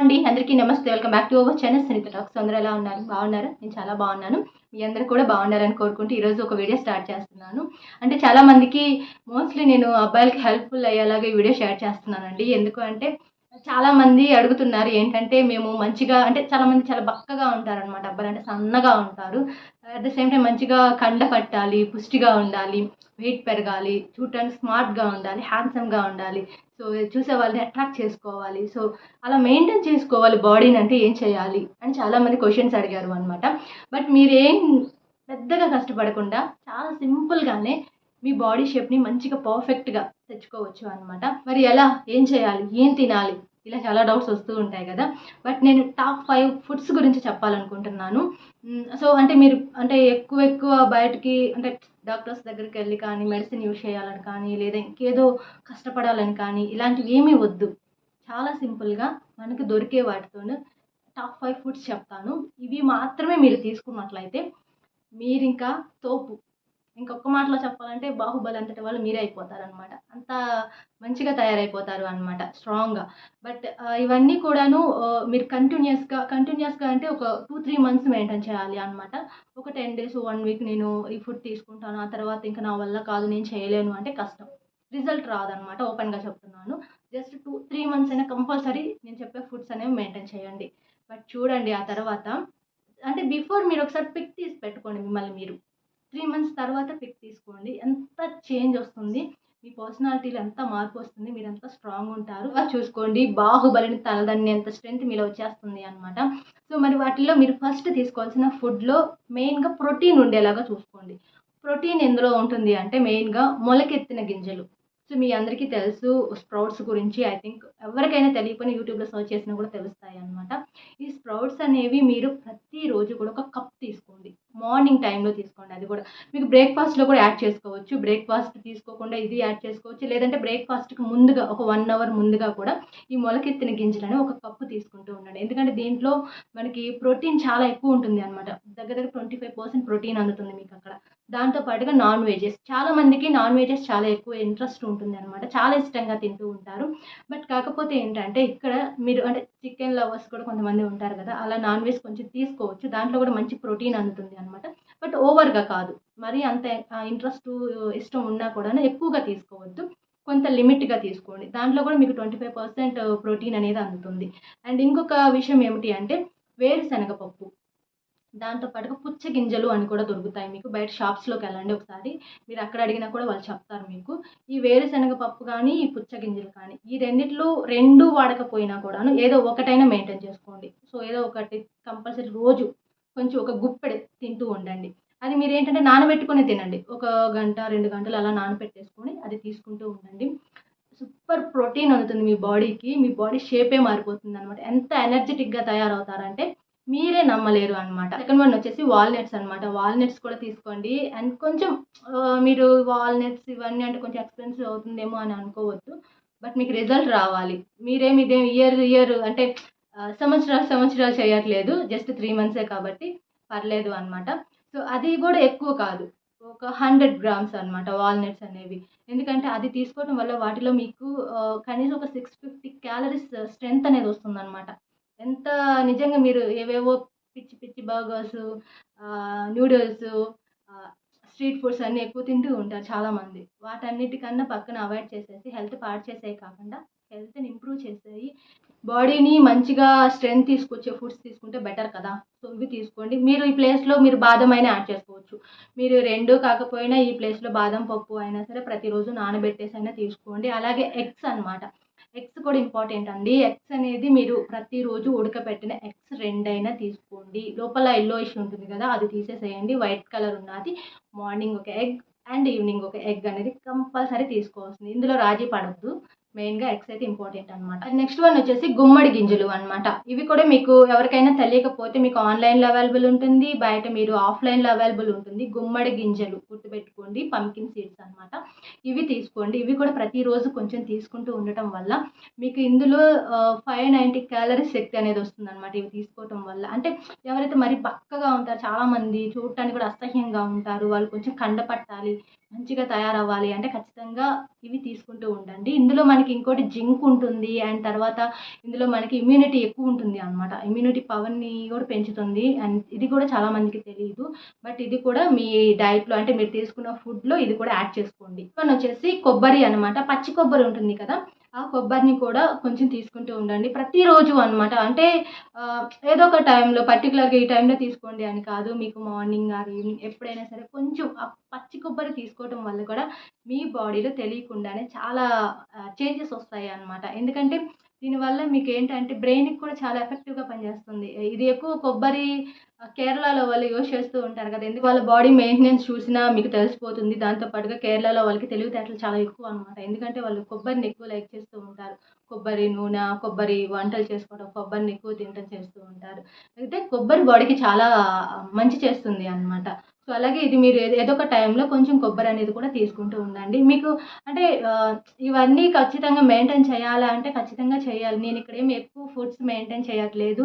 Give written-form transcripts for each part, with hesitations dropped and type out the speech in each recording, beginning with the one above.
అండి అందరికీ నమస్తే. Welcome back to our channel Sunitha talks. అందరూ ఎలా ఉన్నారు? బాగున్నారా? నేను చాలా బాగున్నాను. మీ అందరూ కూడా బాగుండాలని కోరుకుంటూ ఈరోజు ఒక వీడియో స్టార్ట్ చేస్తున్నాను. అంటే చాలా మందికి మోస్ట్లీ నేను అబ్బాయిలకి హెల్ప్ఫుల్ అయ్యేలాగా ఈ వీడియో షేర్ చేస్తున్నానండి. ఎందుకు అంటే చాలా మంది అడుగుతున్నారు ఏంటంటే మేము మంచిగా అంటే చాలా మంది చాలా బక్కగా ఉంటారనమాట. అబ్బాయిలు అంటే సన్నగా ఉంటారు. అట్ ద సేమ్ టైం మంచిగా కండ పట్టాలి, పుష్టిగా ఉండాలి, వెయిట్ పెరగాలి, చూడటానికి స్మార్ట్గా ఉండాలి, హ్యాండ్సమ్గా ఉండాలి. సో చూసే వాళ్ళని అట్రాక్ట్ చేసుకోవాలి. సో అలా మెయింటైన్ చేసుకోవాలి బాడీని అంటే ఏం చేయాలి అని చాలామంది క్వశ్చన్స్ అడిగారు అనమాట. బట్ మీరేం పెద్దగా కష్టపడకుండా చాలా సింపుల్గానే మీ బాడీ షేప్ని మంచిగా పర్ఫెక్ట్గా తెచ్చుకోవచ్చు అనమాట. మరి ఎలా, ఏం చేయాలి, ఏం తినాలి, ఇలా చాలా డౌట్స్ వస్తూ ఉంటాయి కదా. బట్ నేను టాప్ 5 ఫుడ్స్ గురించి చెప్పాలనుకుంటున్నాను. సో అంటే మీరు అంటే ఎక్కువ బయటికి అంటే డాక్టర్స్ దగ్గరికి వెళ్ళి కానీ మెడిసిన్ యూజ్ చేయాలని కానీ లేదా ఇంకేదో కష్టపడాలని కానీ ఇలాంటివి ఏమీ వద్దు. చాలా సింపుల్గా మనకు దొరికే వాటితోనే టాప్ 5 ఫుడ్స్ చెప్తాను. ఇవి మాత్రమే మీరు తీసుకున్నట్లయితే మీరింకా తోపు. ఇంకొక మాటలో చెప్పాలంటే బాహుబలి అంతటి వాళ్ళు మీరే అయిపోతారనమాట. అంత మంచిగా తయారైపోతారు అనమాట, స్ట్రాంగ్గా. బట్ ఇవన్నీ కూడాను మీరు కంటిన్యూస్గా అంటే ఒక 2-3 మంత్స్ మెయింటైన్ చేయాలి అనమాట. ఒక 10 డేస్ 1 వీక్ నేను ఈ ఫుడ్ తీసుకుంటాను, ఆ తర్వాత ఇంకా నా వల్ల కాదు నేను చేయలేను అంటే కష్టం, రిజల్ట్ రాదనమాట. ఓపెన్గా చెప్తున్నాను. జస్ట్ 2-3 మంత్స్ అయినా కంపల్సరీ నేను చెప్పే ఫుడ్స్ అనేవి మెయింటైన్ చేయండి. బట్ చూడండి ఆ తర్వాత అంటే బిఫోర్ మీరు ఒకసారి పిక్ తీసి పెట్టుకోండి మిమ్మల్ని మీరు. 3 మంత్స్ తర్వాత పిక్ తీసుకోండి. ఎంత చేంజ్ వస్తుంది, మీ పర్సనాలిటీలో ఎంత మార్పు వస్తుంది, మీరు ఎంత స్ట్రాంగ్ ఉంటారు చూసుకోండి. బాహుబలిని తలదన్నేంత స్ట్రెంత్ మీలో వచ్చేస్తుంది అనమాట. సో మరి వాటిల్లో మీరు ఫస్ట్ తీసుకోవాల్సిన ఫుడ్లో మెయిన్గా ప్రోటీన్ ఉండేలాగా చూసుకోండి. ప్రోటీన్ ఎందులో ఉంటుంది అంటే మెయిన్గా మొలకెత్తిన గింజలు. సో మీ అందరికీ తెలుసు స్ప్రౌట్స్ గురించి. ఐ థింక్ ఎవరికైనా తెలియకపోయినా యూట్యూబ్లో సర్చ్ చేసినా కూడా తెలుస్తాయి అనమాట. ఈ స్ప్రౌట్స్ అనేవి మీరు ప్రతిరోజు కూడా ఒక కప్ తీసుకోండి. మార్నింగ్ టైంలో తీసుకోండి. అది కూడా మీకు బ్రేక్ఫాస్ట్లో కూడా యాడ్ చేసుకోవచ్చు. బ్రేక్ఫాస్ట్ తీసుకోకుండా ఇది యాడ్ చేసుకోవచ్చు. లేదంటే బ్రేక్ఫాస్ట్కి ముందుగా ఒక 1 అవర్ ముందుగా కూడా ఈ మొలకెత్తిన గింజలని ఒక కప్పు తీసుకుంటూ ఉండండి. ఎందుకంటే దీంట్లో మనకి ప్రోటీన్ చాలా ఎక్కువ ఉంటుంది అనమాట. దగ్గర 25% ప్రోటీన్ అందుతుంది మీకు అక్కడ. దాంతో పాటుగా నాన్ వెజెస్, చాలా మందికి నాన్ వెజెస్ చాలా ఎక్కువ ఇంట్రెస్ట్ ఉంటుంది అనమాట. చాలా ఇష్టంగా తింటూ ఉంటారు. బట్ కాకపోతే ఏంటంటే ఇక్కడ మీరు అంటే చికెన్ లవర్స్ కూడా కొంతమంది ఉంటారు కదా, అలా నాన్ వెజ్ కొంచెం తీసుకోవచ్చు. దాంట్లో కూడా మంచి ప్రోటీన్ అందుతుంది అనమాట. బట్ ఓవర్గా కాదు, మరి అంత ఇంట్రెస్ట్ ఇష్టం ఉన్నా కూడా ఎక్కువగా తీసుకోవద్దు. కొంత లిమిట్గా తీసుకోండి. దాంట్లో కూడా మీకు 25% ప్రోటీన్ అనేది అందుతుంది. అండ్ ఇంకొక విషయం ఏమిటి అంటే వేరుశనగ పప్పు, దాంతో పాటుగా పుచ్చగింజలు అని కూడా దొరుకుతాయి మీకు. బయట షాప్స్లోకి వెళ్ళండి ఒకసారి, మీరు అక్కడ అడిగినా కూడా వాళ్ళు చెప్తారు మీకు. ఈ వేరుశనగ పప్పు కానీ ఈ పుచ్చగింజలు కానీ ఈ రెండిట్లో 2 వాడకపోయినా కూడాను ఏదో ఒకటైనా మెయింటైన్ చేసుకోండి. సో ఏదో ఒకటి కంపల్సరీ రోజు కొంచెం ఒక గుప్పెడు తింటూ ఉండండి. అది మీరు ఏంటంటే నానబెట్టుకుని తినండి. ఒక గంట 2 గంటలు అలా నానబెట్టేసుకొని అది తీసుకుంటూ ఉండండి. సూపర్ ప్రోటీన్ అందుతుంది మీ బాడీకి. మీ బాడీ షేపే మారిపోతుంది అనమాట. ఎంత ఎనర్జెటిక్గా తయారవుతారంటే మీరే నమ్మలేరు అనమాట. సెకండ్ వన్ వచ్చేసి వాల్నట్స్ అనమాట. వాల్నట్స్ కూడా తీసుకోండి. అండ్ కొంచెం మీరు వాల్నట్స్ ఇవన్నీ అంటే కొంచెం ఎక్స్పెన్సివ్ అవుతుందేమో అని అనుకోవద్దు. బట్ మీకు రిజల్ట్ రావాలి. మీరేమి ఇదేం ఇయర్ అంటే సంవత్సరాలు చేయట్లేదు. జస్ట్ 3 మంత్సే కాబట్టి పర్లేదు అనమాట. సో అది కూడా ఎక్కువ కాదు, ఒక 100 గ్రామ్స్ అనమాట వాల్నట్స్ అనేవి. ఎందుకంటే అది తీసుకోవడం వల్ల వాటిలో మీకు కనీసం ఒక 650 క్యాలరీస్ స్ట్రెంత్ అనేది వస్తుందనమాట. ఎంత నిజంగా మీరు ఏవేవో పిచ్చి బర్గర్స్, నూడిల్స్, స్ట్రీట్ ఫుడ్స్ అన్నీ ఎక్కువ తింటూ ఉంటారు చాలామంది. వాటన్నిటికన్నా పక్కన అవాయిడ్ చేసేసి హెల్త్ పాడు చేసేవి కాకుండా హెల్త్ని ఇంప్రూవ్ చేసేవి, బాడీని మంచిగా స్ట్రెంత్ తీసుకొచ్చే ఫుడ్స్ తీసుకుంటే బెటర్ కదా. సో ఇవి తీసుకోండి. మీరు ఈ ప్లేస్లో మీరు బాదం అయినా యాడ్ చేసుకోవచ్చు. మీరు 2 కాకపోయినా ఈ ప్లేస్లో బాదం పప్పు అయినా సరే ప్రతిరోజు నానబెట్టేసి అయినా తీసుకోండి. అలాగే ఎగ్స్ అనమాట. ఎగ్స్ కూడా ఇంపార్టెంట్ అండి. ఎగ్స్ అనేది మీరు ప్రతిరోజు ఉడకపెట్టిన ఎగ్స్ 2 అయినా తీసుకోండి. లోపల యెల్లోయిష్ ఉంటుంది కదా, అది తీసేసేయండి. వైట్ కలర్ ఉన్నది మార్నింగ్ ఒక ఎగ్ అండ్ ఈవినింగ్ ఒక ఎగ్ అనేది కంపల్సరీ తీసుకోవాల్సింది. ఇందులో రాజీ పడద్దు. మెయిన్గా ఎగ్స్ అయితే ఇంపార్టెంట్ అనమాట. నెక్స్ట్ వన్ వచ్చేసి గుమ్మడి గింజలు అనమాట. ఇవి కూడా మీకు ఎవరికైనా తెలియకపోతే మీకు ఆన్లైన్లో అవైలబుల్ ఉంటుంది, బయట మీరు ఆఫ్లైన్లో అవైలబుల్ ఉంటుంది. గుమ్మడి గింజలు గుర్తుపెట్టుకోండి, పంకిన్ సీడ్స్ అనమాట. ఇవి తీసుకోండి. ఇవి కూడా ప్రతిరోజు కొంచెం తీసుకుంటూ ఉండటం వల్ల మీకు ఇందులో 590 క్యాలరీస్ శక్తి అనేది వస్తుంది అనమాట. ఇవి తీసుకోవటం వల్ల అంటే ఎవరైతే మరి బక్కగా ఉంటారో, చాలామంది చూడటానికి కూడా అసహ్యంగా ఉంటారు, వాళ్ళు కొంచెం కండ పట్టాలి, మంచిగా తయారవ్వాలి అంటే ఖచ్చితంగా ఇవి తీసుకుంటూ ఉండండి. ఇందులో మనకి ఇంకోటి జింక్ ఉంటుంది. అండ్ తర్వాత ఇందులో మనకి ఇమ్యూనిటీ ఎక్కువ ఉంటుంది అనమాట. ఇమ్యూనిటీ పవర్‌ని కూడా పెంచుతుంది. అండ్ ఇది కూడా చాలా మందికి తెలీదు. బట్ ఇది కూడా మీ డైట్‌లో అంటే మీరు తీసుకున్న ఫుడ్‌లో ఇది కూడా యాడ్ చేసుకోండి. వచ్చేసి కొబ్బరి అనమాట. పచ్చి కొబ్బరి ఉంటుంది కదా! ఆ కొబ్బరిని కూడా కొంచెం తీసుకుంటూ ఉండండి. ప్రతిరోజు అనమాట. అంటే ఏదో ఒక టైంలో పర్టిక్యులర్‌గా ఈ టైంలో తీసుకోండి అని కాదు. మీకు మార్నింగ్ ఆర్ ఈవినింగ్ ఎప్పుడైనా సరే కొంచెం ఆ పచ్చి కొబ్బరి తీసుకోవటం వల్ల కూడా మీ బాడీలో తెలియకుండానే చాలా చేంజెస్ వస్తాయన్నమాట. ఎందుకంటే దీనివల్ల మీకేంటంటే బ్రెయిన్‌కి కూడా చాలా ఎఫెక్టివ్‌గా పనిచేస్తుంది. ఇది ఎక్కువ కొబ్బరి కేరళలో వాళ్ళు యూజ్ చేస్తూ ఉంటారు కదా! ఎందుకు వాళ్ళ బాడీ మెయింటెనెన్స్ చూసినా మీకు తెలిసిపోతుంది. దాంతో పాటుగా కేరళలో వాళ్ళకి తెలివితేటలు చాలా ఎక్కువ అనమాట. ఎందుకంటే వాళ్ళు కొబ్బరిని ఎక్కువ లైక్ చేస్తూ ఉంటారు. కొబ్బరి నూనె, కొబ్బరి వంటలు చేసుకోవడం, కొబ్బరిని ఎక్కువ తినటం చేస్తూ ఉంటారు. అయితే కొబ్బరి బాడీకి చాలా మంచి చేస్తుంది అనమాట. సో, అలాగే ఇది మీరు ఏదో ఒక టైంలో కొంచెం కొబ్బరి అనేది కూడా తీసుకుంటూ ఉండండి. మీకు అంటే ఇవన్నీ ఖచ్చితంగా మెయింటైన్ చేయాలా అంటే ఖచ్చితంగా చేయాలి. నేనిక్కడేమి ఎక్కువ ఫుడ్స్ మెయింటైన్ చేయట్లేదు.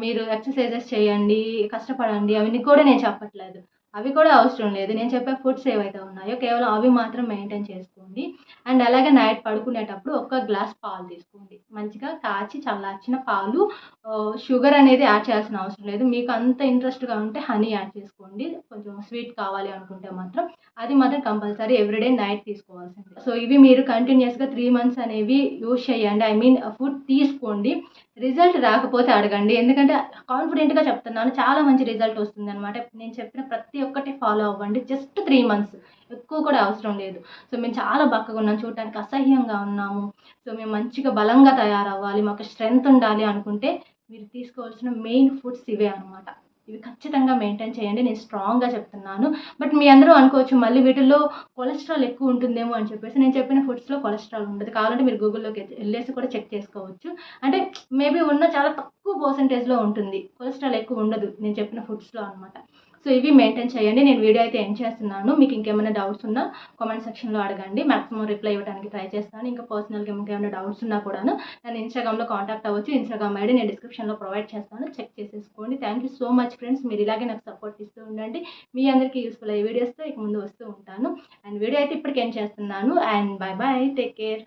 మీరు ఎక్సర్‌సైజెస్ చేయండి, కష్టపడండి అవన్నీ కూడా నేను చెప్పట్లేదు. అవి కూడా అవసరం లేదు. నేను చెప్పే ఫుడ్స్ ఏవైతే ఉన్నాయో కేవలం అవి మాత్రం మెయింటైన్ చేసుకోండి. అండ్ అలాగే నైట్ పడుకునేటప్పుడు ఒక గ్లాస్ పాలు తీసుకోండి. మంచిగా కాచి చల్లార్చిన పాలు షుగర్ అనేది యాడ్ చేయాల్సిన అవసరం లేదు. మీకు అంత ఇంట్రెస్ట్‌గా ఉంటే హనీ యాడ్ చేసుకోండి. కొంచెం స్వీట్ కావాలి అనుకుంటే మాత్రం అది మాత్రం కంపల్సరీ ఎవ్రీడే నైట్ తీసుకోవాల్సిందే. సో, ఇవి మీరు కంటిన్యూయస్‌గా 3 మంత్స్ అనేవి యూజ్ చేయండి. ఐ మీన్ ఫుడ్ తీసుకోండి. రిజల్ట్ రాకపోతే అడగండి. ఎందుకంటే కాన్ఫిడెంట్‌గా చెప్తున్నాను. చాలా మంచి రిజల్ట్ వస్తుందనమాట. నేను చెప్పిన ప్రతి ఒక్కటి ఫాలో అవ్వండి. Just 3 months. ఎక్కువ కూడా అవసరం లేదు. సో, మేము చాలా బక్కగున్నాం. చూడటానికి అసహ్యంగా ఉన్నాము. సో, మేము మంచిగా బలంగా తయారవ్వాలి. మాకు స్ట్రెంత్ ఉండాలి అనుకుంటే మీరు తీసుకోవాల్సిన మెయిన్ ఫుడ్స్ ఇవే అనమాట. ఇవి ఖచ్చితంగా మెయింటైన్ చేయండి. నేను స్ట్రాంగ్‌గా చెప్తున్నాను. బట్ మీ అందరూ అనుకోవచ్చు మళ్ళీ వీటిల్లో కొలెస్ట్రాల్ ఎక్కువ ఉంటుందేమో అని చెప్పేసి. నేను చెప్పిన ఫుడ్స్‌లో కొలెస్ట్రాల్ ఉండదు. కావాలంటే మీరు గూగుల్‌లోకి ఎళ్ళేసి కూడా చెక్ చేసుకోవచ్చు. అంటే మేబీ ఉన్న చాలా తక్కువ పర్సెంటేజ్‌లో ఉంటుంది. కొలెస్ట్రాల్ ఎక్కువ ఉండదు నేను చెప్పిన ఫుడ్స్‌లో అనమాట. సో, ఇవి మెయింటైన్ చేయండి. నేను వీడియో అయితే ఎండ్ చేస్తున్నాను. మీకు ఇంకేమైనా డౌట్స్ ఉన్నా కామెంట్ సెక్షన్‌లో అడగండి. మాక్సిమం రిప్లై ఇవ్వడానికి ట్రై చేస్తాను. ఇంకా పర్సనల్‌గా ఇంకేమైనా డౌట్స్ ఉన్నా కూడాను నన్ను ఇన్‌స్టాగ్రామ్‌లో కాంటాక్ట్ అవ్వచ్చు. ఇన్‌స్టాగ్రామ్ ఐడీ నేను డిస్క్రిప్షన్‌లో ప్రొవైడ్ చేస్తాను. చెక్ చేసేసుకోండి. Thank you so much friends. మీరు ఇలాగే నాకు సపోర్ట్ ఇస్తూ ఉండండి. మీ అందరికీ యూజ్‌ఫుల్ అయ్యే వీడియోస్‌తో ఇక ముందు వస్తూ ఉంటాను. అండ్ వీడియో అయితే ఇప్పటికి ఎండ్ చేస్తున్నాను. And by by. Take care.